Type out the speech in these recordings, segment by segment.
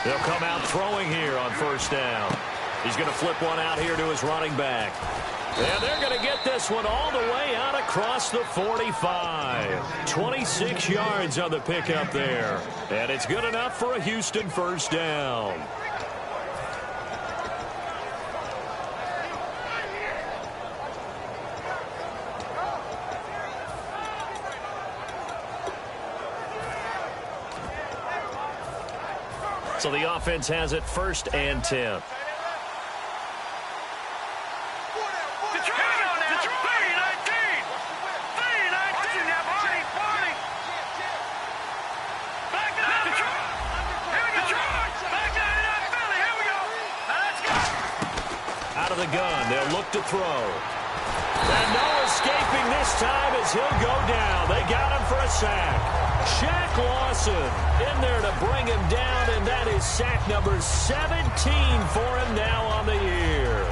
They'll come out throwing here on first down. He's going to flip one out here to his running back. And they're going to get this one all the way out across the 45. 26 yards on the pickup there. And it's good enough for a Houston first down. So the offense has it 1st and 10. Out of the gun, they'll look to throw. And no escaping this time as he'll go down. They got him for a sack. Shaq Lawson in there to bring him down, and that is sack number 17 for him now on the year.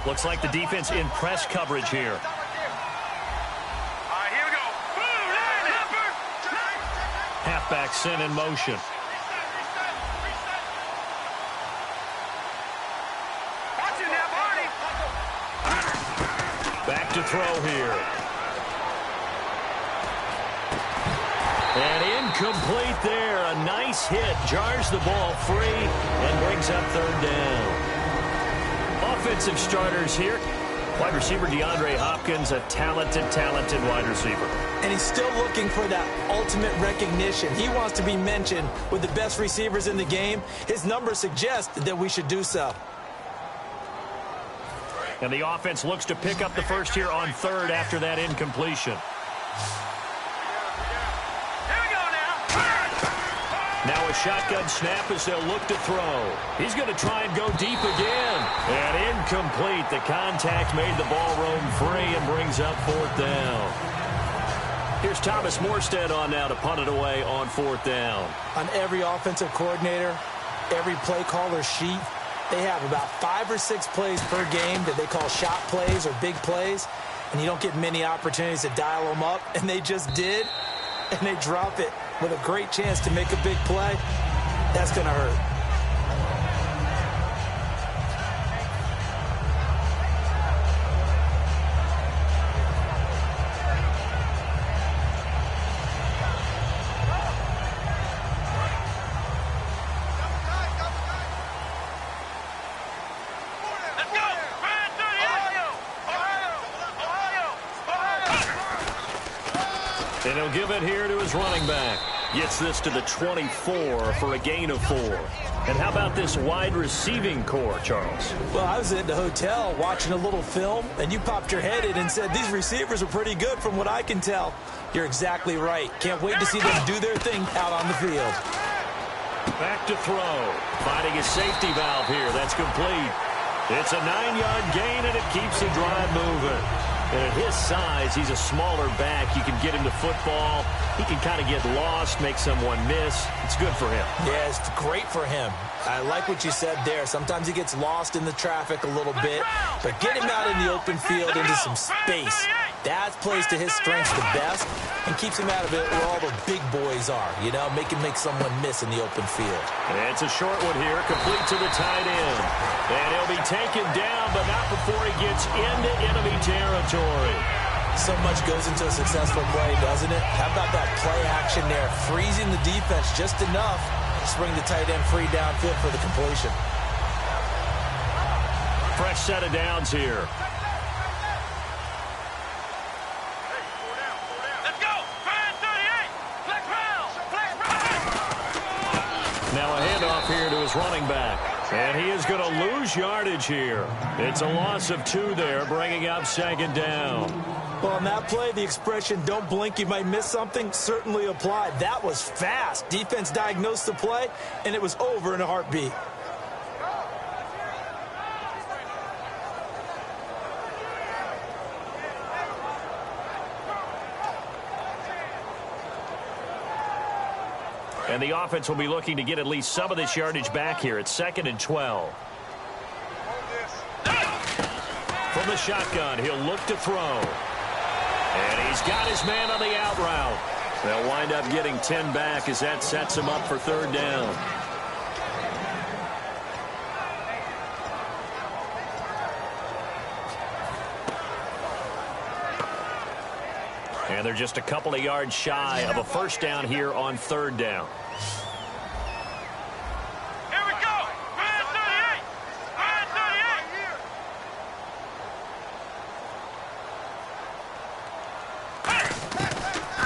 Looks like the defense in press coverage here. Halfback sent in motion. Back to throw here. And incomplete there. A nice hit. Jars the ball free and brings up 3rd down. Offensive starters here. Wide receiver DeAndre Hopkins, a talented wide receiver. And he's still looking for that ultimate recognition. He wants to be mentioned with the best receivers in the game. His numbers suggest that we should do so. And the offense looks to pick up the first here on 3rd after that incompletion. Now a shotgun snap as they'll look to throw. He's going to try and go deep again. And incomplete. The contact made the ball roam free and brings up 4th down. Here's Thomas Morstead on now to punt it away on 4th down. On every offensive coordinator, every play caller sheet, they have about 5 or 6 plays per game that they call shot plays or big plays, and you don't get many opportunities to dial them up, and they just did, and they drop it with a great chance to make a big play. That's going to hurt. And he'll give it here to his running back. Gets this to the 24 for a gain of 4. And how about this wide receiving core, Charles? Well, I was at the hotel watching a little film, and you popped your head in and said, these receivers are pretty good from what I can tell. You're exactly right. Can't wait to see them do their thing out on the field. Back to throw. Finding his safety valve here. That's complete. It's a 9-yard gain, and it keeps the drive moving. And at his size, he's a smaller back. You can get him to football. He can kind of get lost, make someone miss. It's good for him. Yeah, it's great for him. I like what you said there. Sometimes he gets lost in the traffic a little bit. But get him out in the open field into some space. That plays to his strengths the best and keeps him out of it where all the big boys are. You know, make someone miss in the open field. And it's a short one here, complete to the tight end. And he'll be taken down, but not before he gets into enemy territory. So much goes into a successful play, doesn't it? How about that play action there? Freezing the defense just enough to bring the tight end free downfield for the completion. Fresh set of downs here. Now a handoff here to his running back. And he is going to lose yardage here. It's a loss of 2 there, bringing up 2nd down. Well, on that play, the expression, don't blink, you might miss something, certainly applied. That was fast. Defense diagnosed the play, and it was over in a heartbeat. And the offense will be looking to get at least some of this yardage back here. It's 2nd and 12. From the shotgun, he'll look to throw. And he's got his man on the out route. They'll wind up getting 10 back as that sets him up for third down. And they're just a couple of yards shy of a first down here on third down. Here we go. Red 38. Red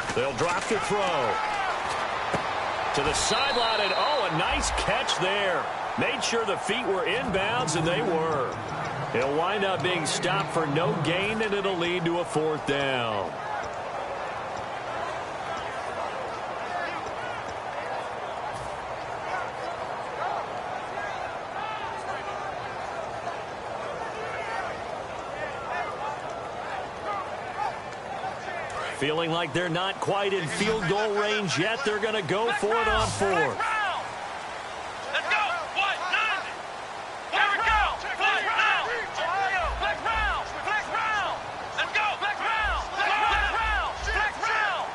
38. They'll drop to throw. To the sideline, and oh, a nice catch there. Made sure the feet were inbounds, and they were. He'll wind up being stopped for no gain, and it'll lead to a fourth down. Feeling like they're not quite in field goal range yet. They're going to go for it on fourth. Let's go. What? 90. Here we go. Flex round. Flex round. Flex round. Let's go. Flex round. Flex round. Flex round.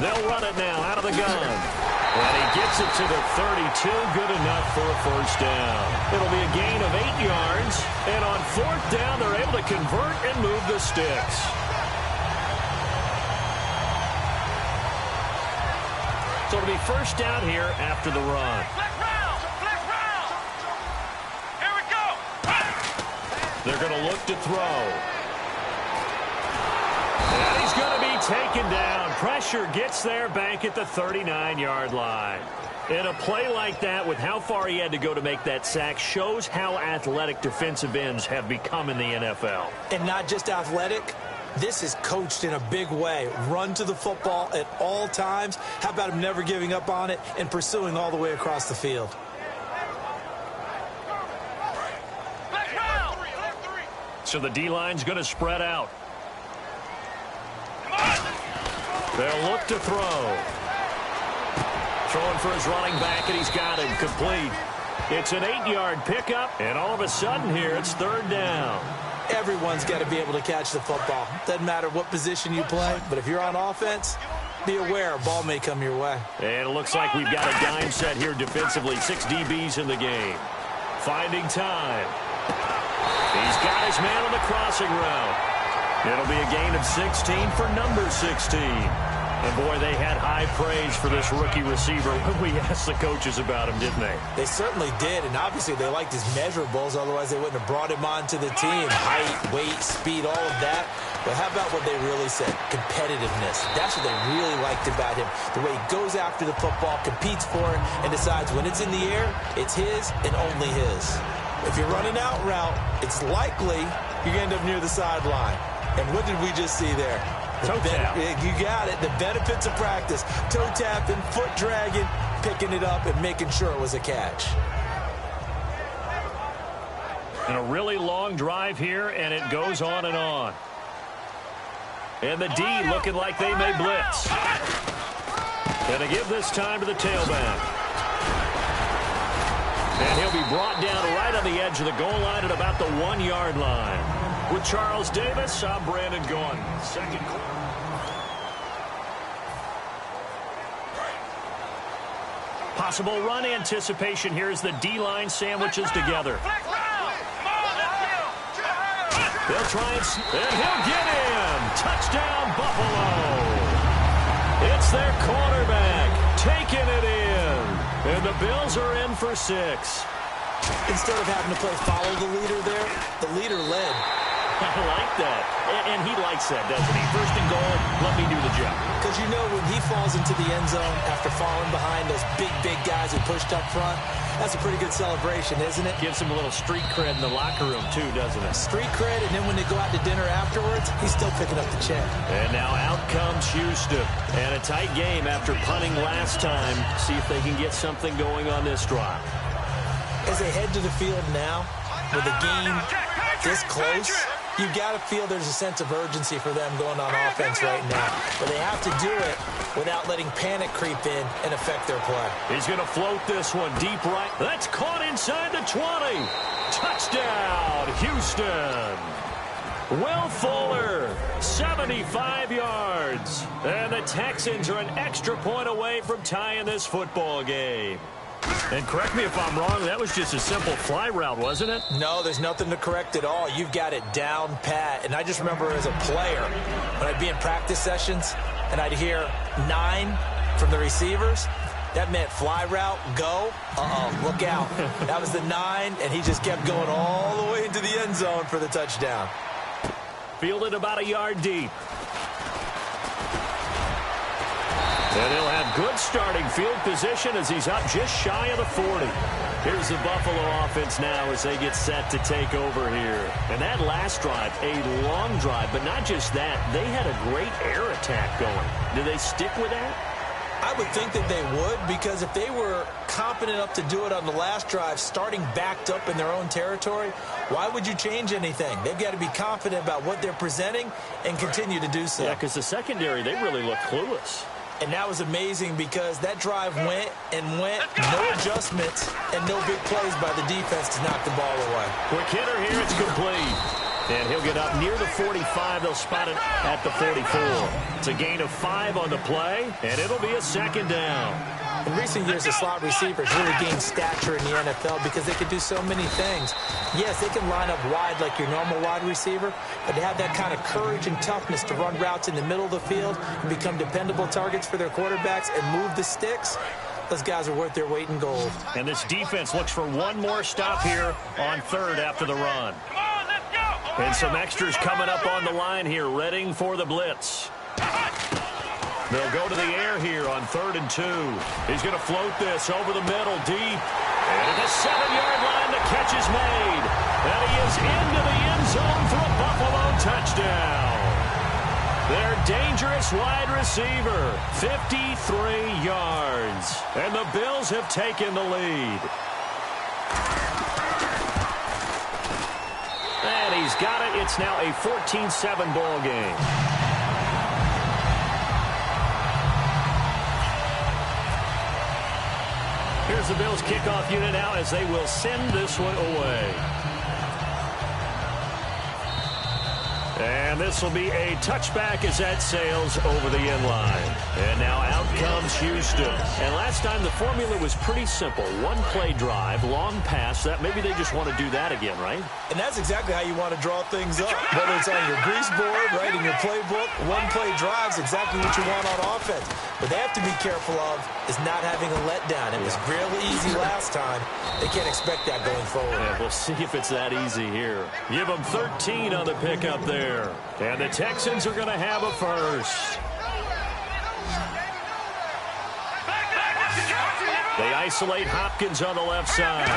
They'll run it now out of the gun. And he gets it to the 32. Good enough for a first down. It'll be a gain of 8 yards. And on fourth down, they're able to convert and move the sticks. So it'll be first down here after the run. Flex round. Flex round. Here we go. They're going to look to throw. And he's going to be taken down. Pressure gets there back at the 39-yard line. And a play like that with how far he had to go to make that sack shows how athletic defensive ends have become in the NFL. And not just athletic. This is coached in a big way. Run to the football at all times. How about him never giving up on it and pursuing all the way across the field? So the D-line's going to spread out. They'll look to throw. Throwing for his running back, and he's got him complete. It's an 8-yard pickup, and all of a sudden here it's third down. Everyone's got to be able to catch the football. Doesn't matter what position you play, but if you're on offense, be aware a ball may come your way. And it looks like we've got a dime set here defensively. 6 DBs in the game. Finding time. He's got his man on the crossing route. It'll be a gain of 16 for number 16. And, boy, they had high praise for this rookie receiver when we asked the coaches about him, didn't they? They certainly did, and obviously they liked his measurables. Otherwise, they wouldn't have brought him onto the team. Height, weight, speed, all of that. But how about what they really said? Competitiveness. That's what they really liked about him. The way he goes after the football, competes for it, and decides when it's in the air, it's his and only his. If you're running out route, it's likely you're going to end up near the sideline. And what did we just see there? Toe tap. You got it. The benefits of practice. Toe tapping, foot dragging, picking it up, and making sure it was a catch. And a really long drive here, and it goes on and on. And the D looking like they may blitz. And they give this time to the tailback. And he'll be brought down right on the edge of the goal line at about the 1-yard line. With Charles Davis, I'm Brandon Gaughan. Second quarter. Possible run anticipation here as the D-line sandwiches together. They'll try and he'll get in. Touchdown, Buffalo. It's their quarterback taking it in. And the Bills are in for 6. Instead of having to play follow the leader there, the leader led. I like that. And he likes that, doesn't he? First and goal, let me do the job. Because you know when he falls into the end zone after falling behind those big guys who pushed up front, that's a pretty good celebration, isn't it? Gives him a little street cred in the locker room, too, doesn't it? Street cred, and then when they go out to dinner afterwards, he's still picking up the check. And now out comes Houston. And a tight game after punting last time. See if they can get something going on this drive. As they head to the field now, with a game this close, you've got to feel there's a sense of urgency for them going on offense right now. But they have to do it without letting panic creep in and affect their play. He's going to float this one deep right. That's caught inside the 20. Touchdown, Houston. Will Fuller, 75 yards. And the Texans are an extra point away from tying this football game. And correct me if I'm wrong, that was just a simple fly route, wasn't it? No, there's nothing to correct at all. You've got it down pat. And I just remember as a player, when I'd be in practice sessions and I'd hear 9 from the receivers, that meant fly route, go, look out. That was the 9, and he just kept going all the way into the end zone for the touchdown. Fielded about a yard deep. And he'll have good starting field position as he's up just shy of the 40. Here's the Buffalo offense now as they get set to take over here. And that last drive, a long drive, but not just that. They had a great air attack going. Do they stick with that? I would think that they would, because if they were competent enough to do it on the last drive, starting backed up in their own territory, why would you change anything? They've got to be confident about what they're presenting and continue to do so. Yeah, because the secondary, they really look clueless. And that was amazing because that drive went and went, no adjustments, and no big plays by the defense to knock the ball away. Quick hitter here, it's complete. And he'll get up near the 45. They'll spot it at the 44. It's a gain of 5 on the play, and it'll be a second down. In recent years, the slot receivers really gained stature in the NFL because they can do so many things. Yes, they can line up wide like your normal wide receiver, but to have that kind of courage and toughness to run routes in the middle of the field and become dependable targets for their quarterbacks and move the sticks, those guys are worth their weight in gold. And this defense looks for one more stop here on third after the run. And some extras coming up on the line here, readying for the blitz. They'll go to the air here on 3rd and 2. He's going to float this over the middle, deep. And at the 7-yard line, the catch is made. And he is into the end zone for a Buffalo touchdown. Their dangerous wide receiver, 53 yards. And the Bills have taken the lead. And he's got it. It's now a 14-7 ball game. Here's the Bills kickoff unit now as they will send this one away. And this will be a touchback as that sails over the end line. And now out comes Houston. And last time the formula was pretty simple. One-play drive, long pass. That maybe they just want to do that again, right? And that's exactly how you want to draw things up. Whether it's on your grease board, right, in your playbook, one-play drive's exactly what you want on offense. What they have to be careful of is not having a letdown. It was really easy last time. They can't expect that going forward. Yeah, we'll see if it's that easy here. Give them 13 on the pickup there. And the Texans are going to have a first. They isolate Hopkins on the left side.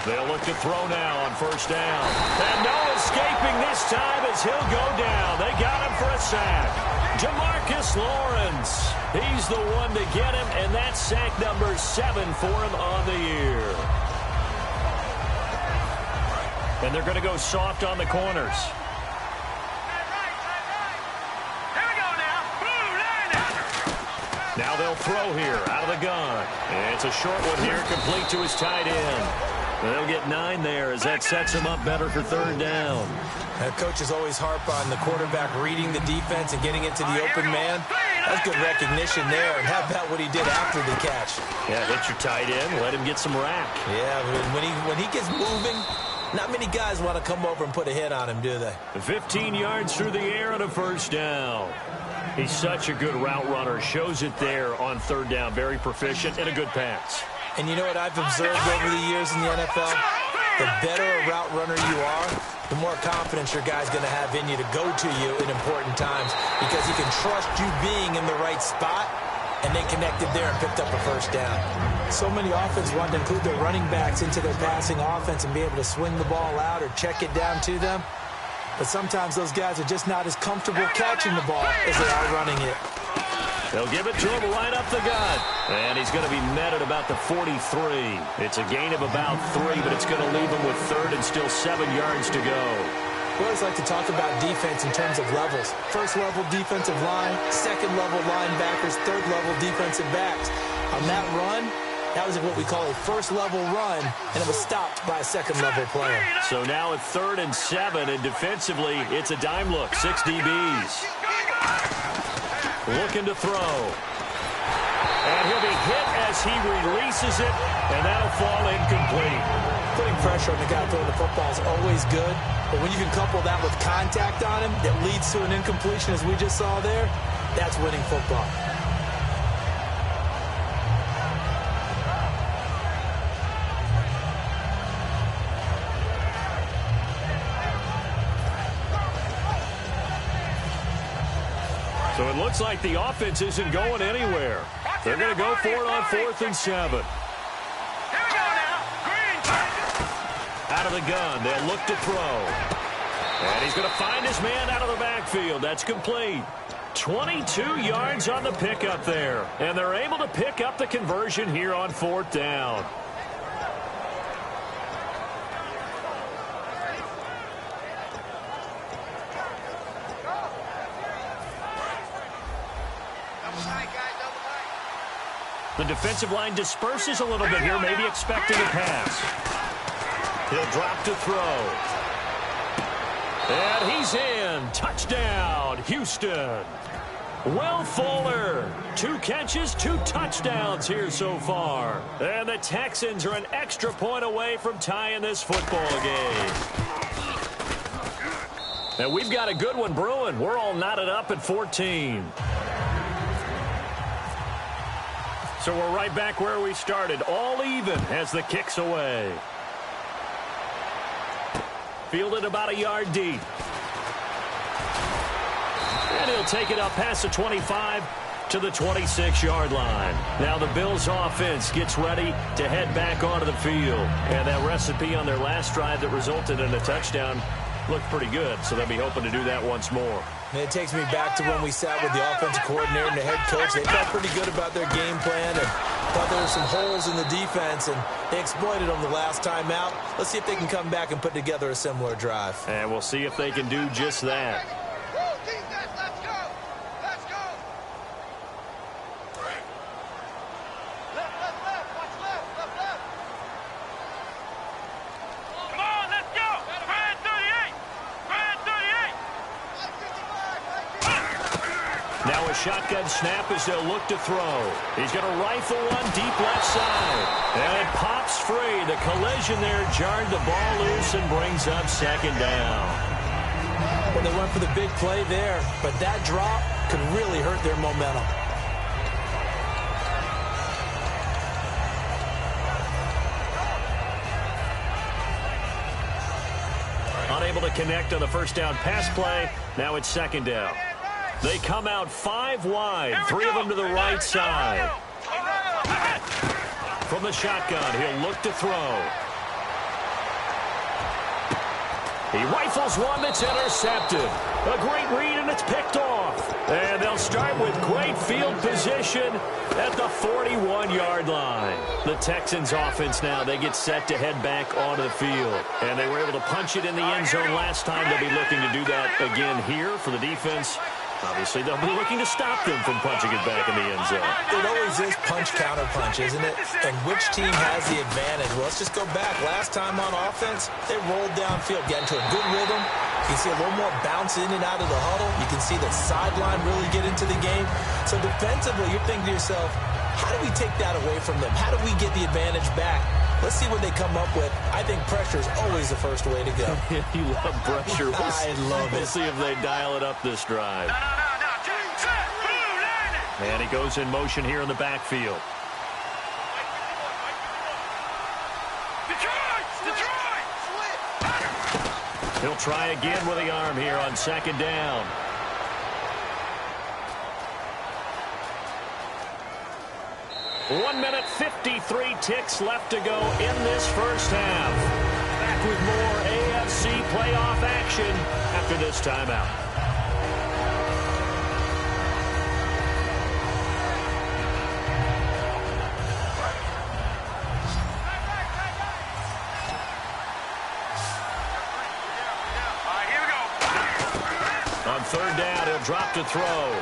They'll look to throw now on 1st down. And no escaping this time as he'll go down. They got him for a sack. Jamarcus Lawrence. He's the one to get him, and that's sack number 7 for him on the year. And they're going to go soft on the corners. Now they'll throw here out of the gun. And it's a short one here, complete to his tight end. They'll get 9 there as that sets him up better for 3rd down. Coaches always harp on the quarterback reading the defense and getting into the open man. That's good recognition there. And how about what he did after the catch? Yeah, hit your tight end, let him get some rack. Yeah, when he gets moving, not many guys want to come over and put a hit on him, do they? 15 yards through the air and a 1st down. He's such a good route runner. Shows it there on 3rd down. Very proficient and a good pass. And you know what I've observed over the years in the NFL? The better a route runner you are, the more confidence your guy's going to have in you to go to you in important times because he can trust you being in the right spot, and they connected there and picked up a 1st down. So many offenses want to include their running backs into their passing offense and be able to swing the ball out or check it down to them. But sometimes those guys are just not as comfortable catching the ball as they are running it. They'll give it to him right up the gut. And he's going to be met at about the 43. It's a gain of about 3, but it's going to leave him with 3rd and still 7 yards to go. We always like to talk about defense in terms of levels. 1st level defensive line, 2nd level linebackers, 3rd level defensive backs. On that run, That was what we call a first-level run, and it was stopped by a second-level player. So now it's 3rd and 7, and defensively, it's a dime look. 6 DBs. Looking to throw. And he'll be hit as he releases it, and that'll fall incomplete. Putting pressure on the guy throwing the football is always good, but when you can couple that with contact on him that leads to an incompletion, as we just saw there, that's winning football. So it looks like the offense isn't going anywhere. They're going to go for it on 4th and 7. Here we go now. Green. Out of the gun, they'll look to throw. And he's going to find his man out of the backfield. That's complete. 22 yards on the pickup there. And they're able to pick up the conversion here on 4th down. The defensive line disperses a little bit here, maybe expecting a pass. He'll drop to throw. And he's in. Touchdown, Houston. Will Fuller, 2 catches, 2 touchdowns here so far. And the Texans are an extra point away from tying this football game. And we've got a good one brewing. We're all knotted up at 14. So we're right back where we started, all even as the kick's away. Fielded about a yard deep. And he'll take it up past the 25 to the 26-yard line. Now the Bills offense gets ready to head back onto the field. And that recipe on their last drive that resulted in a touchdown looked pretty good, so they'll be hoping to do that once more. And it takes me back to when we sat with the offensive coordinator and the head coach. They felt pretty good about their game plan and thought there were some holes in the defense, and they exploited them the last time out. Let's see if they can come back and put together a similar drive. And we'll see if they can do just that. Shotgun snap as they'll look to throw. He's going to rifle one deep left side. And it pops free. The collision there jarred the ball loose and brings up 2nd down. Well, they went for the big play there, but that drop could really hurt their momentum. Unable to connect on the first down pass play. Now it's 2nd down. They come out 5 wide, 3 of them to the right side. From the shotgun, he'll look to throw. He rifles one that's intercepted. A great read, and it's picked off. And they'll start with great field position at the 41-yard line. The Texans offense now, they get set to head back onto the field. And they were able to punch it in the end zone last time. They'll be looking to do that again here for the defense. Obviously, they'll be looking to stop them from punching it back in the end zone. It always is punch-counter-punch, isn't it? And which team has the advantage? Well, let's just go back. Last time on offense, they rolled downfield, got into a good rhythm. You can see a little more bounce in and out of the huddle. You can see the sideline really get into the game. So defensively, you're thinking to yourself, how do we take that away from them? How do we get the advantage back? Let's see what they come up with. I think pressure is always the first way to go. You love pressure. I love it. We'll see if they dial it up this drive. And he goes in motion here in the backfield. He'll try again with the arm here on 2nd down. One minute, 53 ticks left to go in this first half. Back with more AFC playoff action after this timeout. On 3rd down, he'll drop to throw.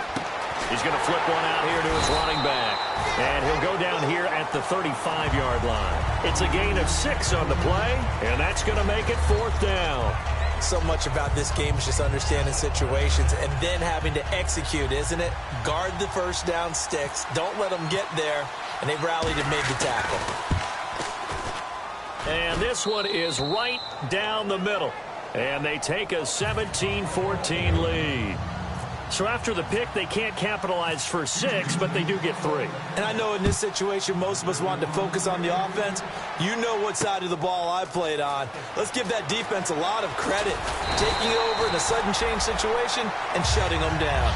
He's going to flip one out here to his running back. And he'll go down here at the 35-yard line. It's a gain of 6 on the play, and that's going to make it 4th down. So much about this game is just understanding situations and then having to execute, isn't it? Guard the first down sticks. Don't let them get there. And they rallied and made the tackle. And this one is right down the middle. And they take a 17-14 lead. So after the pick, they can't capitalize for 6, but they do get 3. And I know in this situation, most of us want to focus on the offense. You know what side of the ball I played on. Let's give that defense a lot of credit. Taking over in a sudden change situation and shutting them down.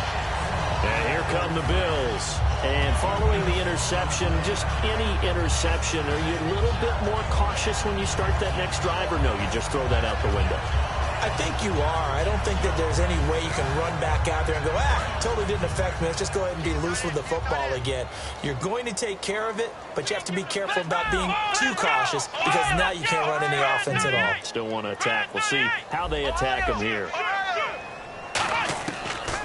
And here come the Bills. And following the interception, just any interception, are you a little bit more cautious when you start that next drive, or no, you just throw that out the window? I think you are. I don't think that there's any way you can run back out there and go, totally didn't affect me. Let's just go ahead and be loose with the football again. You're going to take care of it, but you have to be careful about being too cautious because now you can't run any offense at all. Still want to attack. We'll see how they attack him here.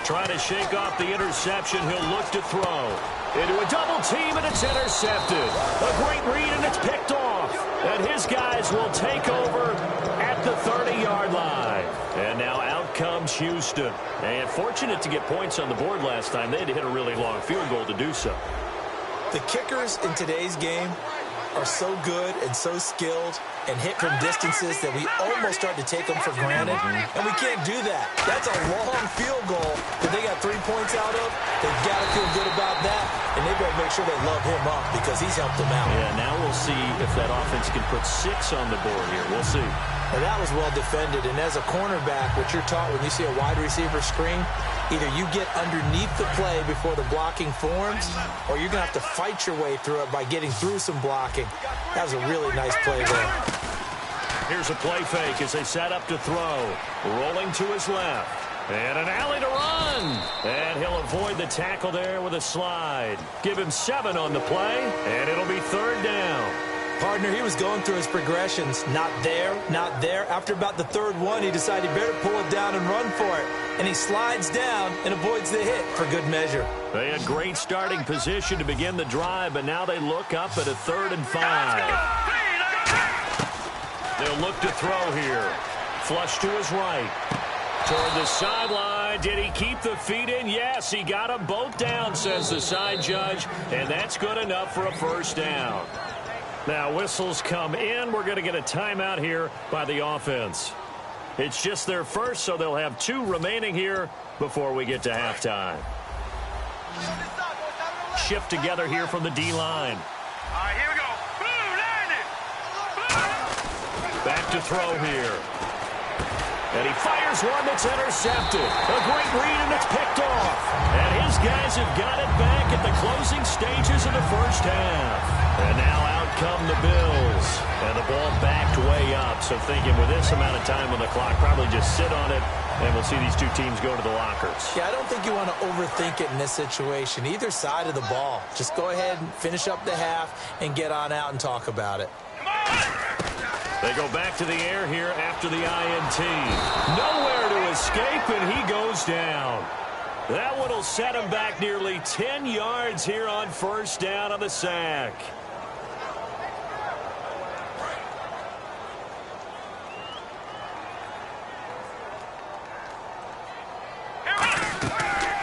Trying to shake off the interception. He'll look to throw. Into a double team, and it's intercepted. A great read, and it's picked off. And his guys will take over at the 30-yard line. And now out comes Houston. And fortunate to get points on the board last time. They had to hit a really long field goal to do so. The kickers in today's game are so good and so skilled and hit from distances that we almost start to take them for granted, and we can't do that. That's a long field goal that they got 3 points out of. They've got to feel good about that, and they better make sure they love him up because he's helped them out. Yeah, now we'll see if that offense can put 6 on the board here. We'll see. Well, that was well defended, and as a cornerback, what you're taught when you see a wide receiver screen, either you get underneath the play before the blocking forms, or you're going to have to fight your way through it by getting through some blocking. That was a really nice play there. Here's a play fake as they set up to throw. Rolling to his left. And an alley to run. And he'll avoid the tackle there with a slide. Give him 7 on the play, and it'll be 3rd down. Partner, he was going through his progressions. Not there, not there. After about the 3rd one, he decided he better pull it down and run for it. And he slides down and avoids the hit for good measure. They had great starting position to begin the drive, but now they look up at a 3rd and 5. They'll look to throw here. Flush to his right. Toward the sideline. Did he keep the feet in? Yes, he got them both down, says the side judge. And that's good enough for a 1st down. Now whistles come in. We're going to get a timeout here by the offense. It's just their first, so they'll have 2 remaining here before we get to halftime. Shift together here from the D-line. All right, here we go. Blue, landed. Back to throw here. And he fires one that's intercepted. A great read, and it's picked off. And his guys have got it back at the closing stages of the first half. And now out come the Bills. And the ball backed way up. So thinking with this amount of time on the clock, probably just sit on it, and we'll see these 2 teams go to the lockers. Yeah, I don't think you want to overthink it in this situation. Either side of the ball. Just go ahead and finish up the half and get on out and talk about it. They go back to the air here after the INT. Nowhere to escape, and he goes down. That one will set him back nearly 10 yards here on 1st down on the sack.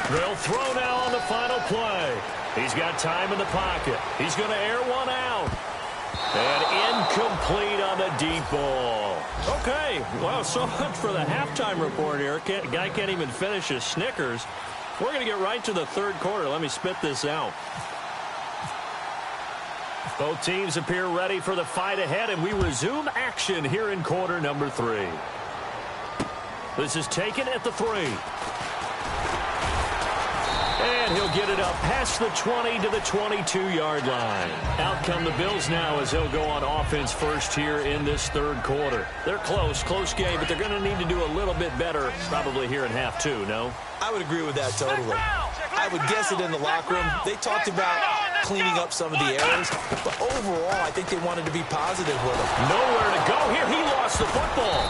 They'll throw now on the final play. He's got time in the pocket. He's going to air one out. And incomplete on the deep ball. Okay, well, so much for the halftime report here. Guy can't even finish his Snickers. We're going to get right to the 3rd quarter. Let me spit this out. Both teams appear ready for the fight ahead, and we resume action here in quarter number 3. This is taken at the 3. And he'll get it up past the 20 to the 22-yard line. Out come the Bills now as they'll go on offense first here in this 3rd quarter. They're close game, but they're going to need to do a little bit better probably here in half 2, no? I would agree with that totally. I would guess it in the locker room. They talked about cleaning up some of the errors, but overall, I think they wanted to be positive with them. Nowhere to go here. He lost the football.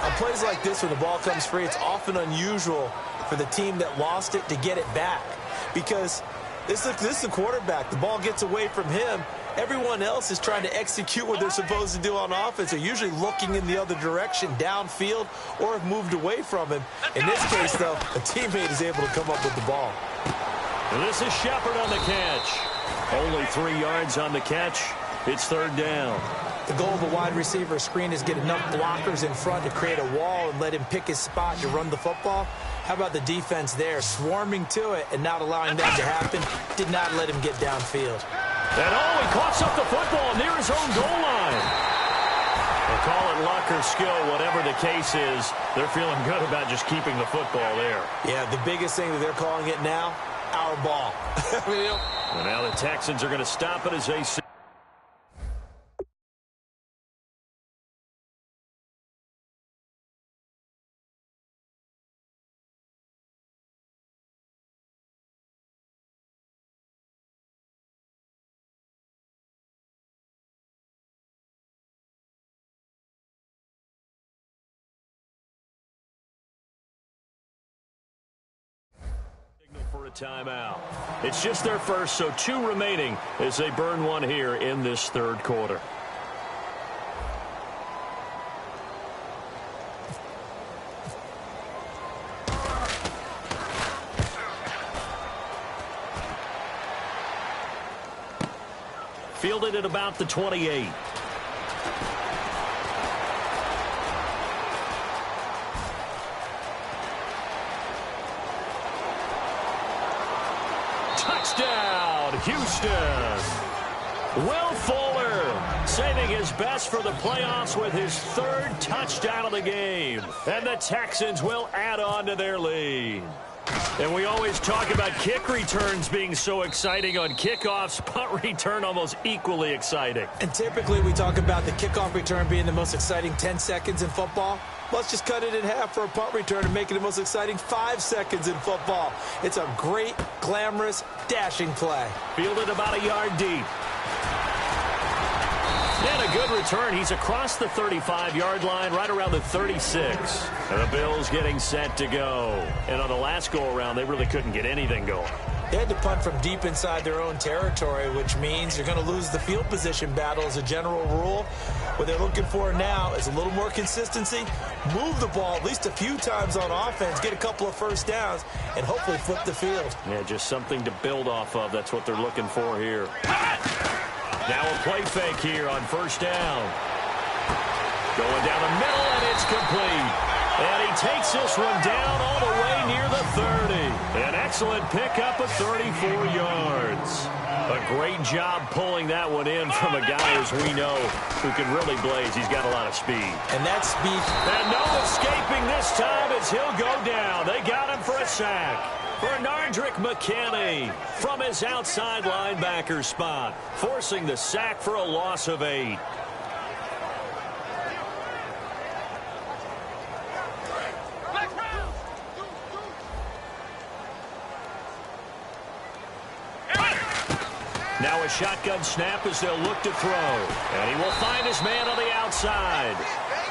On plays like this, when the ball comes free, it's often unusual for the team that lost it to get it back. Because this is the quarterback. The ball gets away from him. Everyone else is trying to execute what they're supposed to do on offense. They're usually looking in the other direction, downfield, or have moved away from him. In this case, though, a teammate is able to come up with the ball. And this is Shepard on the catch. Only 3 yards on the catch. It's third down. The goal of a wide receiver screen is get enough blockers in front to create a wall and let him pick his spot to run the football. How about the defense there, swarming to it and not allowing that to happen? Did not let him get downfield. And he coughs up the football near his own goal line. They'll call it luck or skill, whatever the case is. They're feeling good about just keeping the football there. Yeah, the biggest thing that they're calling it now, our ball. And now the Texans are going to stop it as they see. For a timeout. It's just their first, so 2 remaining as they burn one here in this third quarter. Fielded at about the 28. Touchdown, Houston. Will Fuller saving his best for the playoffs with his 3rd touchdown of the game. And the Texans will add on to their lead. And we always talk about kick returns being so exciting on kickoffs, punt return almost equally exciting. And typically we talk about the kickoff return being the most exciting 10 seconds in football. Let's just cut it in half for a punt return and make it the most exciting 5 seconds in football. It's a great, glamorous, dashing play. Fielded about a yard deep. And a good return. He's across the 35-yard line, right around the 36. And the Bills getting set to go. And on the last go-around, they really couldn't get anything going. They had to punt from deep inside their own territory, which means you're going to lose the field position battle as a general rule. What they're looking for now is a little more consistency, move the ball at least a few times on offense, get a couple of first downs, and hopefully flip the field. Yeah, just something to build off of. That's what they're looking for here. Now a play fake here on first down. Going down the middle, and it's complete. And he takes this one down all the way near the 30. An excellent pickup of 34 yards. A great job pulling that one in from a guy, as we know, who can really blaze. He's got a lot of speed. And that speed. And no escaping this time as he'll go down. They got him for a sack. Bernardrick McKinney from his outside linebacker spot, forcing the sack for a loss of 8. Now a shotgun snap as they'll look to throw. And he will find his man on the outside.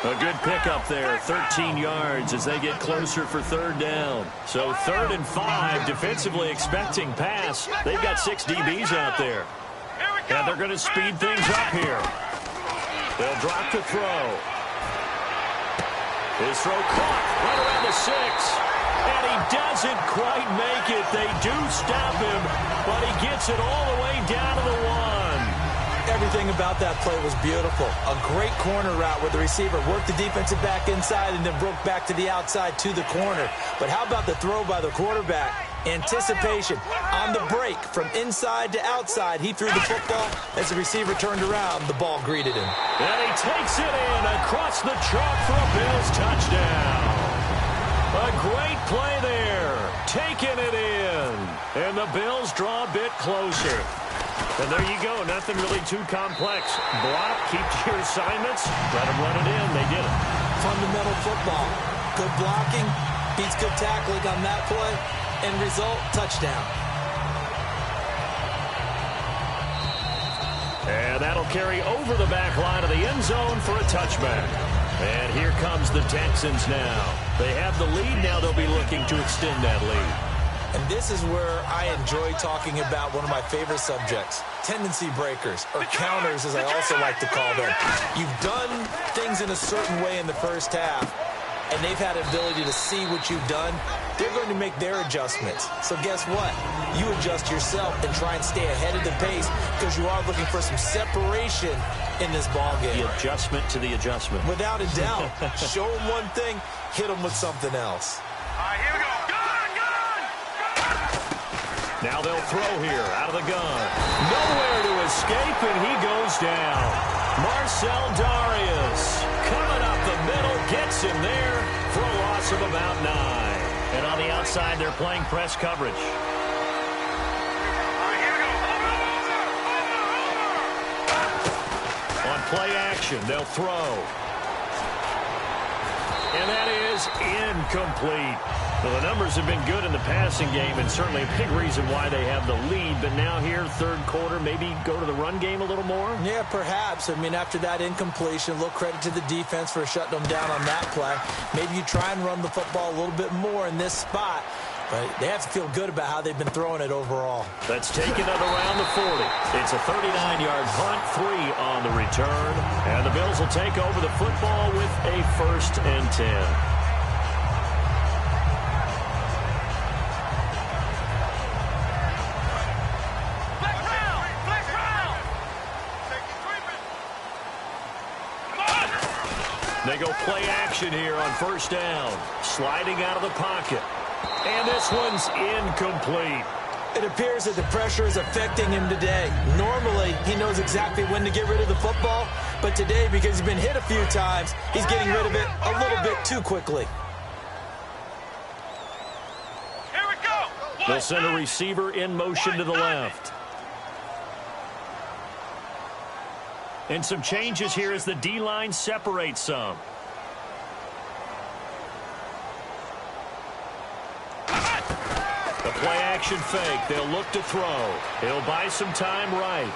A good pickup there, 13 yards as they get closer for third down. So 3rd and 5, defensively expecting pass. They've got 6 DBs out there. And they're going to speed things up here. They'll drop to throw. His throw caught right around the 6. And he doesn't quite make it. They do stop him, but he gets it all the way down to the 1. Everything about that play was beautiful. A great corner route where the receiver worked the defensive back inside and then broke back to the outside to the corner. But how about the throw by the quarterback? Anticipation on the break from inside to outside. He threw the football. As the receiver turned around, the ball greeted him. And he takes it in across the chalk for a Bills touchdown. A great play there, taking it in. And the Bills draw a bit closer. And there you go, nothing really too complex. Block, keep to your assignments, let them run it in. They did it. Fundamental football. Good blocking, beats good tackling on that play. End result, touchdown. And that'll carry over the back line of the end zone for a touchback. And here comes the Texans now. They have the lead. Now they'll be looking to extend that lead. And this is where I enjoy talking about one of my favorite subjects, tendency breakers, or counters as I also like to call them. You've done things in a certain way in the first half, and they've had an ability to see what you've done. They're going to make their adjustments. So guess what? You adjust yourself and try and stay ahead of the pace because you are looking for some separation in this ball game. The adjustment to the adjustment. Without a doubt. Show them one thing, hit them with something else. All right, here we go. Now they'll throw here out of the gun. Nowhere to escape, and he goes down. Marcel Darius coming up the middle, gets him there for a loss of about 9. And on the outside, they're playing press coverage. All right, here we go. On play action, they'll throw. And that is incomplete. Well, the numbers have been good in the passing game and certainly a big reason why they have the lead. But now here, third quarter, maybe go to the run game a little more? Yeah, perhaps. I mean, after that incompletion, a little credit to the defense for shutting them down on that play. Maybe you try and run the football a little bit more in this spot. But they have to feel good about how they've been throwing it overall. That's taken it around the 40. It's a 39-yard punt, 3 on the return. And the Bills will take over the football with a 1st and 10. They go play action here on 1st down. Sliding out of the pocket. And this one's incomplete. It appears that the pressure is affecting him today. Normally, he knows exactly when to get rid of the football. But today, because he's been hit a few times, he's getting rid of it a little bit too quickly. Here we go. They'll send a receiver in motion to the left. And some changes here as the D-line separates some. The play-action fake. They'll look to throw. He'll buy some time right.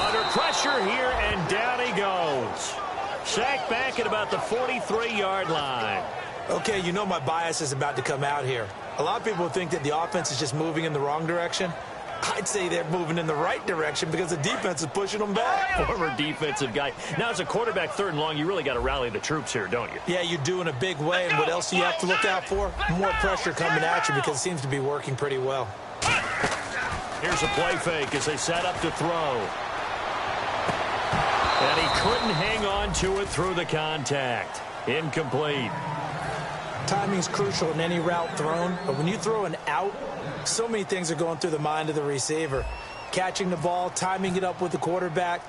Under pressure here, and down he goes. Sacked back at about the 43-yard line. Okay, you know my bias is about to come out here. A lot of people think that the offense is just moving in the wrong direction. I'd say they're moving in the right direction because the defense is pushing them back. Former defensive guy. Now, as a quarterback, 3rd and long, you really got to rally the troops here, don't you? Yeah, you do in a big way. And what else do you have to look out for? More pressure coming at you because it seems to be working pretty well. Here's a play fake as they set up to throw. And he couldn't hang on to it through the contact. Incomplete. Timing is crucial in any route thrown, but when you throw an out, so many things are going through the mind of the receiver. Catching the ball, timing it up with the quarterback.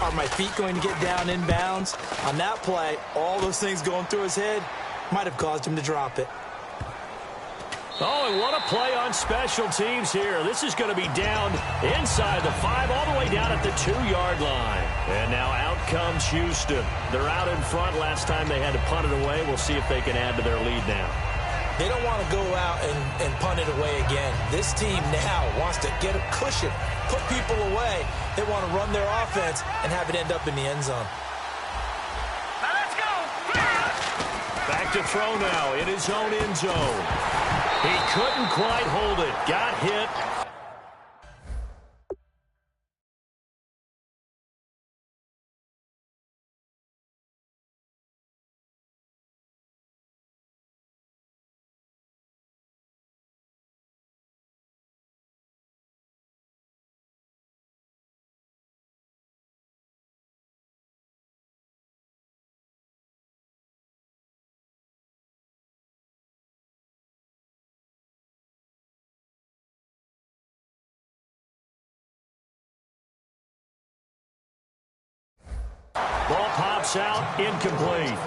Are my feet going to get down inbounds? On that play, all those things going through his head might have caused him to drop it. Oh, and what a play on special teams here. This is going to be down inside the 5, all the way down at the 2-yard line. And now out comes Houston. They're out in front. Last time they had to punt it away. We'll see if they can add to their lead now. They don't want to go out and punt it away again. This team now wants to get a cushion, put people away. They want to run their offense and have it end up in the end zone. Now let's go. Back to throw now in his own end zone. He couldn't quite hold it. Got hit. Ball pops out, incomplete.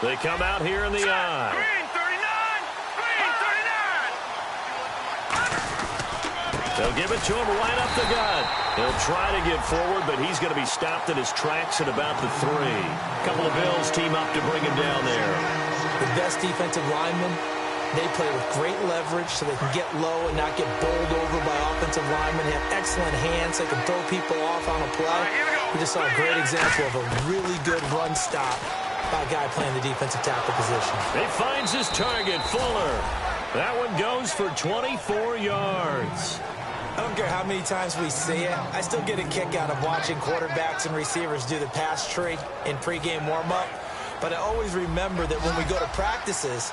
They come out here in the eye. Green 39. Green 39. They'll give it to him right up the gut. He'll try to get forward, but he's going to be stopped in his tracks at about the 3. A couple of Bills team up to bring him down there. The best defensive linemen, they play with great leverage so they can get low and not get bowled over by offensive linemen. They have excellent hands so they can throw people off on a play. We just saw a great example of a really good run stop by a guy playing the defensive tackle position. He finds his target, Fuller. That one goes for 24 yards. I don't care how many times we see it. I still get a kick out of watching quarterbacks and receivers do the pass tree in pregame warm-up. But I always remember that when we go to practices,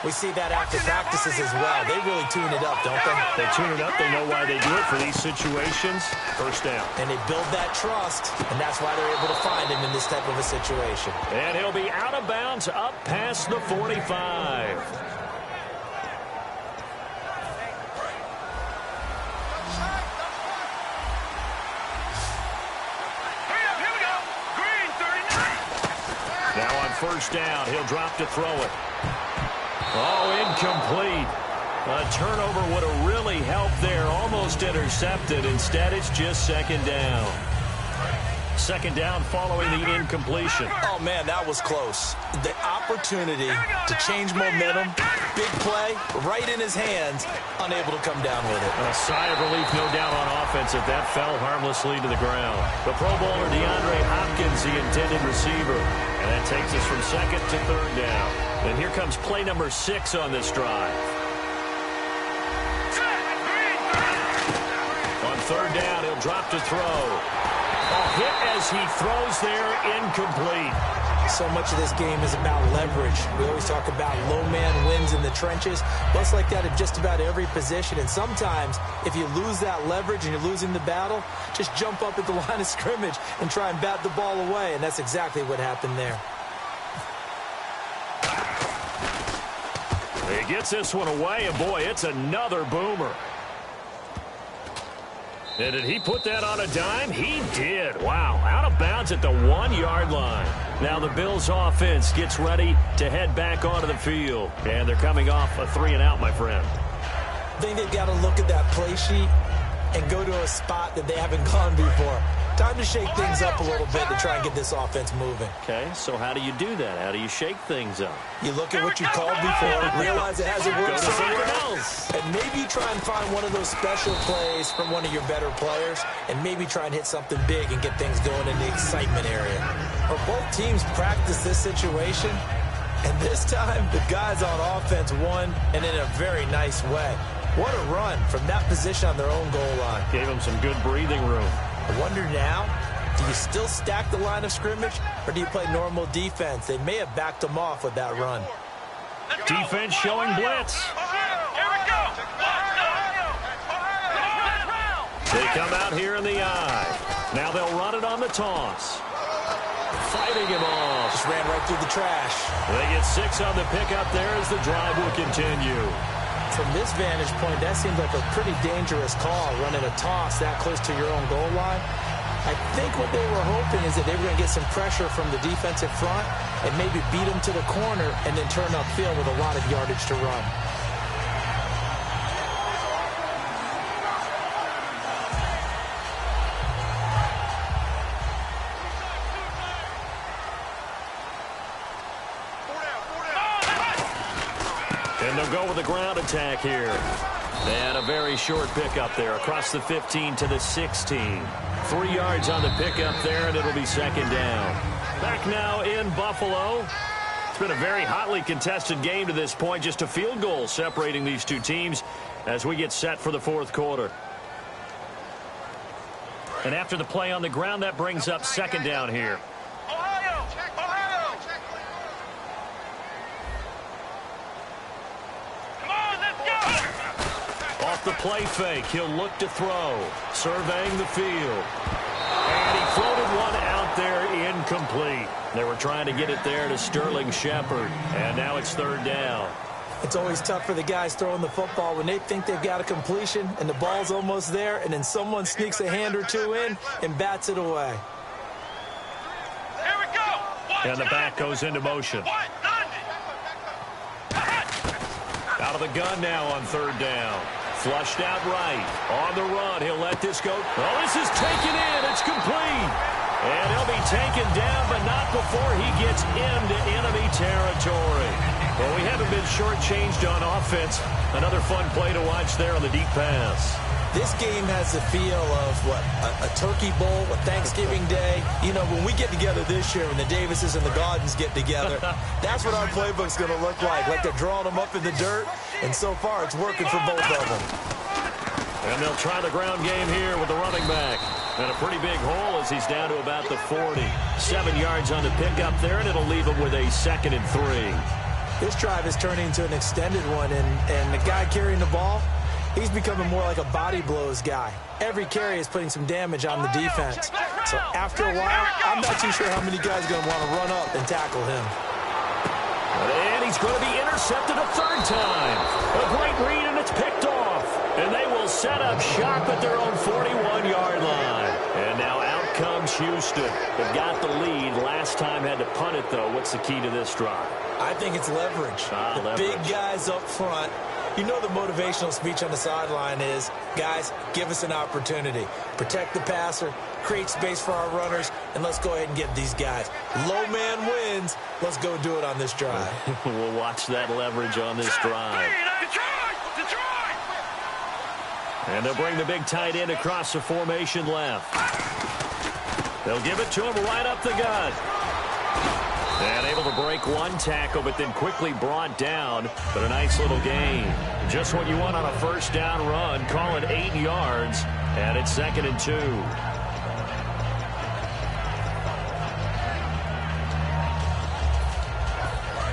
we see that after practices as well. They really tune it up, don't they? They tune it up. They know why they do it for these situations. First down. And they build that trust, and that's why they're able to find him in this type of a situation. And he'll be out of bounds up past the 45. Now on first down, he'll drop to throw it. Oh, incomplete. A turnover would have really helped there. Almost intercepted. Instead, it's just second down. Second down following the incompletion. Oh, man, that was close. The opportunity to change momentum, big play, right in his hands, unable to come down with it. A sigh of relief, no doubt, on offense if that fell harmlessly to the ground. The Pro Bowler DeAndre Hopkins, the intended receiver. And that takes us from second to third down. And here comes play number 6 on this drive. On third down, he'll drop to throw. A hit as he throws there, incomplete. So much of this game is about leverage. We always talk about low man wins in the trenches. But it's like that at just about every position. And sometimes, if you lose that leverage and you're losing the battle, just jump up at the line of scrimmage and try and bat the ball away. And that's exactly what happened there. He gets this one away, and boy, it's another boomer. And did he put that on a dime? He did. Wow, out of bounds at the 1-yard line. Now the Bills offense gets ready to head back onto the field. And they're coming off a 3-and-out, my friend. I think they've got to look at that play sheet and go to a spot that they haven't gone before. Time to shake things up a little bit to try and get this offense moving. Okay, so how do you do that? How do you shake things up? You look at what you called before, realize it hasn't worked somewhere else. and maybe try and find one of those special plays from one of your better players, and maybe try and hit something big and get things going in the excitement area. Or both teams practice this situation, and this time the guys on offense won, and in a very nice way. What a run from that position on their own goal line. Gave them some good breathing room. I wonder now, do you still stack the line of scrimmage, or do you play normal defense? They may have backed them off with that run. Defense showing blitz. Here we go. They come out here in the eye. Now they'll run it on the toss. Fighting him off. Just ran right through the trash. They get 6 on the pickup there as the drive will continue. From this vantage point, that seems like a pretty dangerous call, running a toss that close to your own goal line. I think what they were hoping is that they were going to get some pressure from the defensive front and maybe beat them to the corner and then turn upfield with a lot of yardage to run. And they'll go with a ground attack here. And a very short pickup there across the 15 to the 16. 3 yards on the pickup there, and it'll be second down. Back now in Buffalo. It's been a very hotly contested game to this point. Just a field goal separating these two teams as we get set for the fourth quarter. And after the play on the ground, that brings up second down here. Off the play fake, he'll look to throw, surveying the field. And he floated one out there, incomplete. They were trying to get it there to Sterling Shepard, and now it's third down. It's always tough for the guys throwing the football when they think they've got a completion and the ball's almost there, and then someone sneaks a hand or two in and bats it away. Here we go. And the back goes into motion. Out of the gun now on third down. Flushed out right. On the run, he'll let this go. Oh, this is taken in. It's complete. And he'll be taken down, but not before he gets into enemy territory. Well, we haven't been shortchanged on offense. Another fun play to watch there on the deep pass. This game has the feel of, what, a turkey bowl, a Thanksgiving Day. You know, when we get together this year, when the Davises and the Gardens get together, that's what our playbook's going to look like they're drawing them up in the dirt, and so far it's working for both of them. And they'll try the ground game here with the running back. And a pretty big hole as he's down to about the 40. 7 yards on the pickup there, and it'll leave him with a 2nd and 3. This drive is turning into an extended one, and the guy carrying the ball, he's becoming more like a body blows guy. Every carry is putting some damage on the defense. So after a while, I'm not too sure how many guys are going to want to run up and tackle him. And he's going to be intercepted a 3rd time. A great read, and it's picked off. And they will set up shop at their own 41-yard line. And now out comes Houston. They've got the lead. Last time had to punt it, though. What's the key to this drive? I think it's leverage. Big guys up front. You know the motivational speech on the sideline is, guys, give us an opportunity. Protect the passer, create space for our runners, and let's go ahead and get these guys. Low man wins. Let's go do it on this drive. We'll watch that leverage on this drive. And they'll bring the big tight end across the formation left. They'll give it to him right up the gut. And able to break one tackle, but then quickly brought down. But a nice little gain. Just what you want on a 1st down run. Call it 8 yards. And it's 2nd and 2.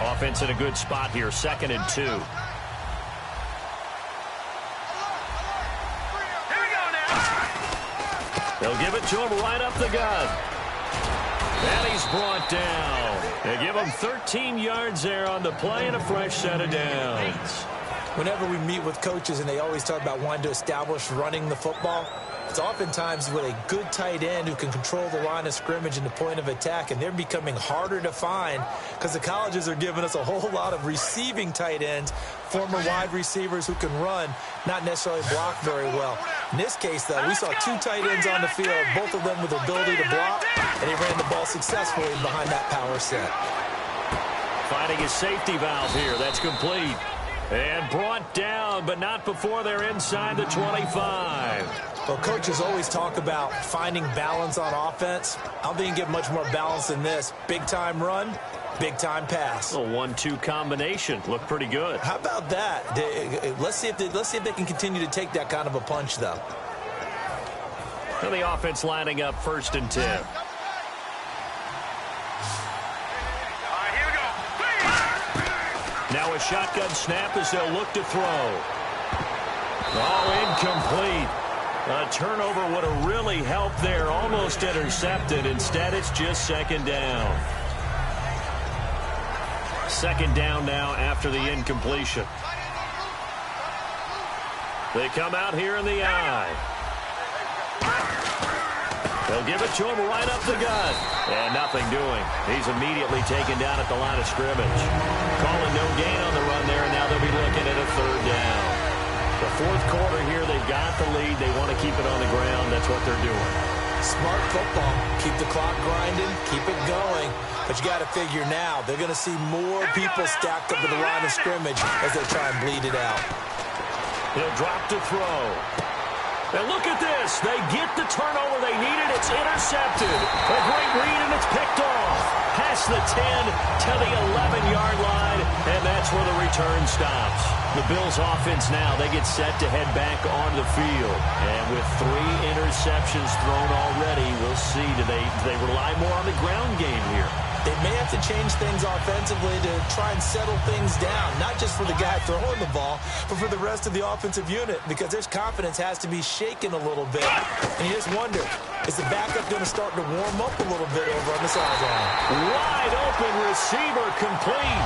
Offense in a good spot here. 2nd and 2. They'll give it to him right up the gut. And he's brought down. They give him 13 yards there on the play and a fresh set of downs. Whenever we meet with coaches and they always talk about wanting to establish running the football, it's oftentimes with a good tight end who can control the line of scrimmage and the point of attack, and they're becoming harder to find because the colleges are giving us a whole lot of receiving tight ends, former wide receivers who can run, not necessarily block very well. In this case, though, we saw 2 tight ends on the field, both of them with the ability to block, and they ran the ball successfully behind that power set. Finding his safety valve here. That's complete. And brought down, but not before they're inside the 25. Well, coaches always talk about finding balance on offense. I don't think you can get much more balance than this. Big-time run, big-time pass. A 1-2 combination. Looked pretty good. How about that? Let's see if they can continue to take that kind of a punch, though. And the offense lining up 1st and 10. Now a shotgun snap as they'll look to throw. Oh, incomplete. A turnover would have really helped there. Almost intercepted. Instead, it's just 2nd down. 2nd down now after the incompletion. They come out here in the eye. They'll give it to him right up the gut. And nothing doing. He's immediately taken down at the line of scrimmage. Calling no gain on the run there, and now they'll be looking at a 3rd down. The 4th quarter here, they've got the lead. They want to keep it on the ground. That's what they're doing. Smart football. Keep the clock grinding. Keep it going. But you got to figure now, they're going to see more people stacked up at the line of scrimmage as they try and bleed it out. He'll drop to throw. And look at this. They get the turnover they needed. It's intercepted. A great read, and it's picked off. Past the 10 to the 11-yard line, and that's where the return stops. The Bills' offense now, they get set to head back on the field. And with 3 interceptions thrown already, we'll see. Do they rely more on the ground game here? They may have to change things offensively to try and settle things down, not just for the guy throwing the ball, but for the rest of the offensive unit, because their confidence has to be shaken a little bit. And you just wonder, is the backup going to start to warm up a little bit over on the sideline? Wide open receiver complete.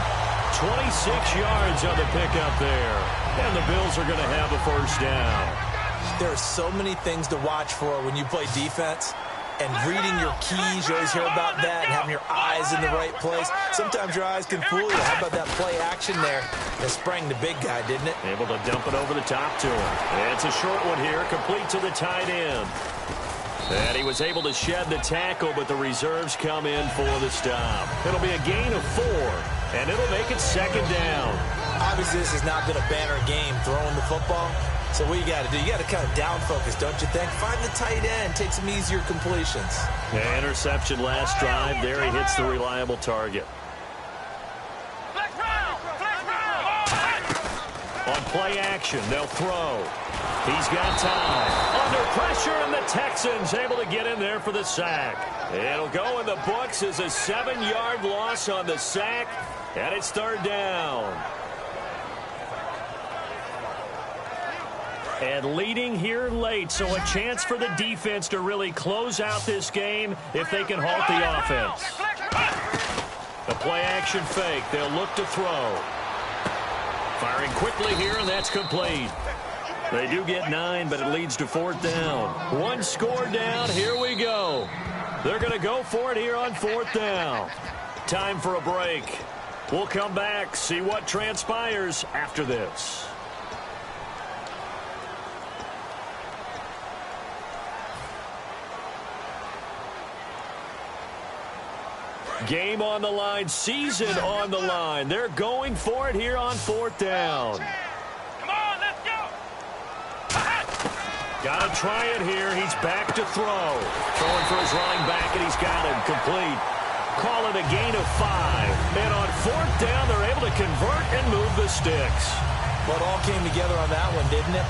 26 yards on the pickup there. And the Bills are going to have a 1st down. There are so many things to watch for when you play defense. and reading your keys. You always hear about that, and having your eyes in the right place. Sometimes your eyes can fool you. How about that play action there that sprang the big guy, didn't it? Able to dump it over the top to him. It's a short one here, complete to the tight end. And he was able to shed the tackle, but the reserves come in for the stop. It'll be a gain of 4, and it'll make it second down. Obviously, this has not been a banner game throwing the football. So what you got to do, you got to kind of down focus, don't you think? Find the tight end, take some easier completions. Yeah, interception last drive. There he hits the reliable target. On play action, they'll throw. He's got time. Under pressure, and the Texans able to get in there for the sack. It'll go in the books as a 7-yard loss on the sack, and it's third down. And leading here late, so a chance for the defense to really close out this game if they can halt the offense. The play action fake. They'll look to throw. Firing quickly here, and that's complete. They do get 9, but it leads to fourth down. One score down. Here we go. They're going to go for it here on fourth down. Time for a break. We'll come back, see what transpires after this. Game on the line, season on the line. They're going for it here on fourth down. Come on, let's go. Got to try it here. He's back to throw. Throwing for his running back, and he's got him complete. Call it a gain of 5. And on fourth down, they're able to convert and move the sticks. Well, it all came together on that one, didn't it?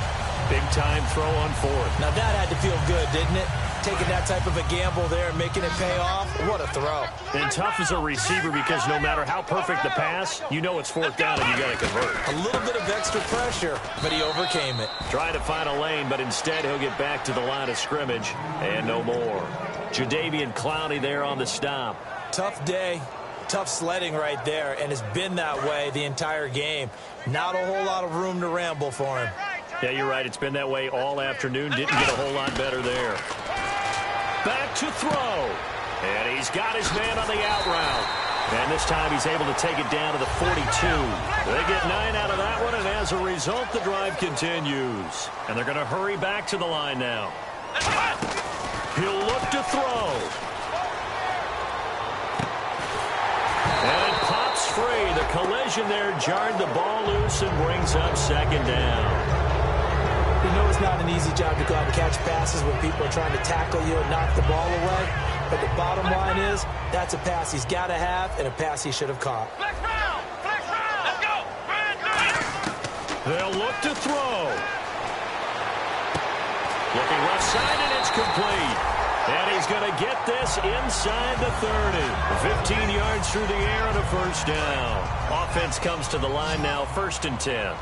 Big time throw on fourth. Now that had to feel good, didn't it? Taking that type of a gamble there and making it pay off. What a throw. And tough as a receiver because no matter how perfect the pass, you know it's fourth down and you got to convert. A little bit of extra pressure, but he overcame it. Trying to find a lane, but instead he'll get back to the line of scrimmage and no more. Jadeveon Clowney there on the stop. Tough day, tough sledding right there, and it's been that way the entire game. Not a whole lot of room to ramble for him. Yeah, you're right. It's been that way all afternoon. Didn't get a whole lot better there. Back to throw. And he's got his man on the out route. And this time he's able to take it down to the 42. They get 9 out of that one, and as a result, the drive continues. And they're going to hurry back to the line now. He'll look to throw. And it pops free. The collision there jarred the ball loose and brings up second down. You know it's not an easy job to go out and catch passes when people are trying to tackle you and knock the ball away. But the bottom line is, that's a pass he's got to have and a pass he should have caught. Flex round. Let's go. They'll look to throw. Looking left side, and it's complete. And he's going to get this inside the 30. 15 yards through the air and a first down. Offense comes to the line now, 1st and 10.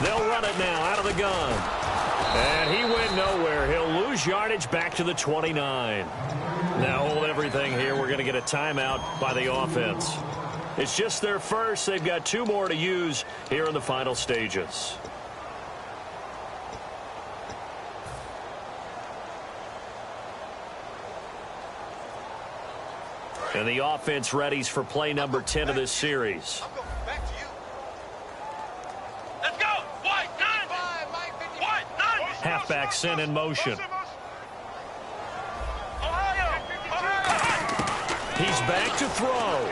They'll run it now out of the gun. And he went nowhere. He'll lose yardage back to the 29. Now hold everything here. We're going to get a timeout by the offense. It's just their first. They've got 2 more to use here in the final stages. And the offense readies for play number 10 of this series. Let's go. White 9. Halfback sent in motion. He's back to throw.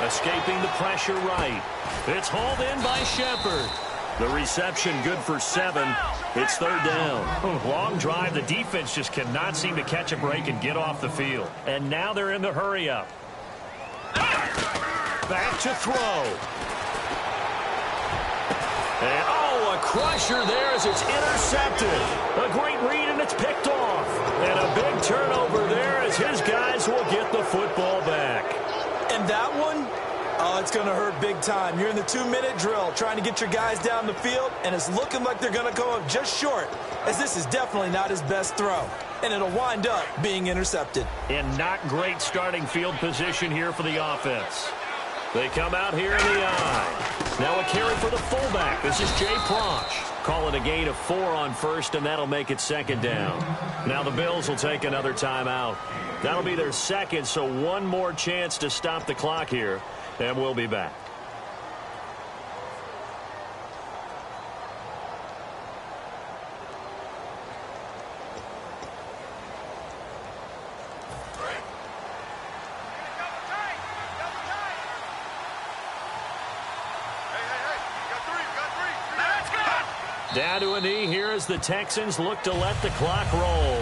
Escaping the pressure right. It's hauled in by Shepard. The reception good for 7. It's third down. Long drive. The defense just cannot seem to catch a break and get off the field. And now they're in the hurry-up. Back to throw. And, a crusher there as it's intercepted. A great read, and it's picked off. And a big turnover there as his guys will get the football back. And that one, it's going to hurt big time. You're in the 2-minute drill trying to get your guys down the field, and it's looking like they're going to come up just short, as this is definitely not his best throw. And it'll wind up being intercepted. And not great starting field position here for the offense. They come out here in the I. Now a carry for the fullback. This is Jay Prosch. Call it a gain of 4 on first, and that'll make it second down. Now the Bills will take another timeout. That'll be their second, so one more chance to stop the clock here, and we'll be back. Down to a knee here as the Texans look to let the clock roll.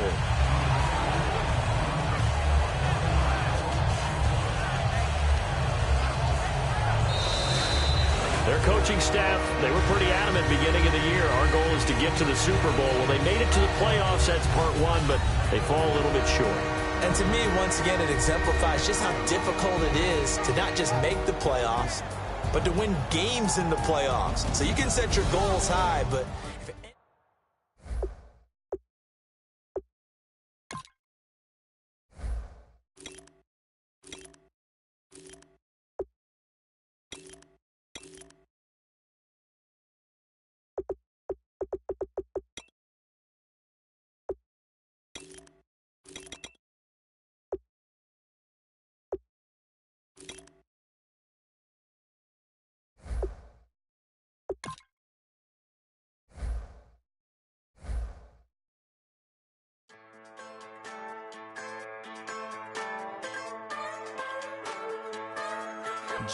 Their coaching staff, they were pretty adamant beginning of the year. Our goal is to get to the Super Bowl. Well, they made it to the playoffs. That's part one, but they fall a little bit short. And to me, once again, it exemplifies just how difficult it is to not just make the playoffs, but to win games in the playoffs. So you can set your goals high, but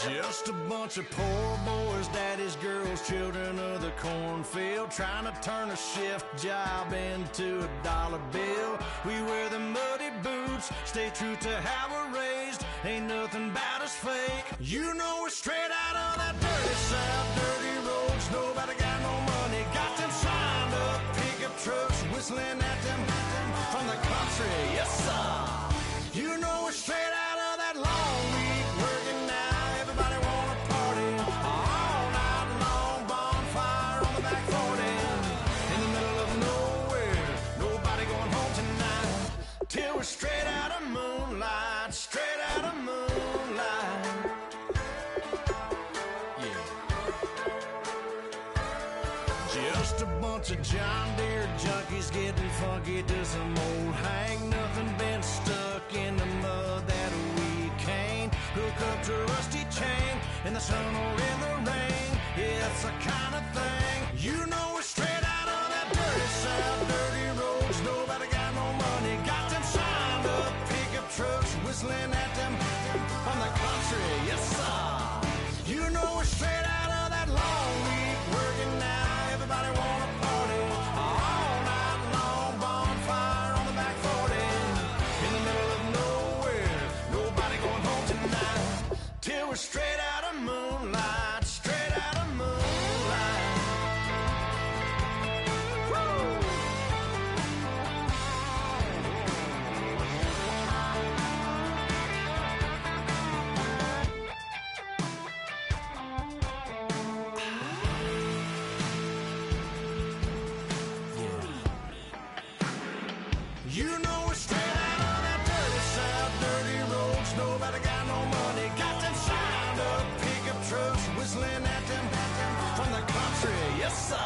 just a bunch of poor boys, daddies, girls, children of the cornfield, trying to turn a shift job into a dollar bill. We wear the muddy boots, stay true to how we're raised. Ain't nothing about us fake. You know we're straight out of that dirty south, dirty roads. Nobody got no money, got them signed up pickup trucks, whistling at them from the country. Yes, sir. You know we're straight out of that long week working now. Till we're straight out of moonlight, straight out of moonlight. Yeah. Just a bunch of John Deere junkies getting funky to some old hang. Nothing been stuck in the mud that we can't hook up to a rusty chain in the sun or in the rain. Yeah, it's the kind of thing. You know we're straight out of that dirty south, dirty roads. Nobody got no money, got them signed up pickup trucks, whistling at them from the country. Yes, sir. You know we're straight out of that long week working now. Everybody wanna party all night long, bonfire on the back 40 in the middle of nowhere. Nobody going home tonight till we're straight out of moonlight, straight out of moonlight. You know we're straight out of that dirty south, dirty roads. Nobody got no money, got them signed up pickup trucks, whistling at them from the country. Yes, sir.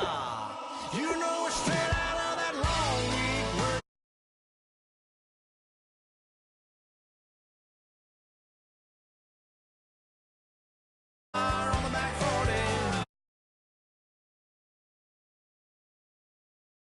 You know we're straight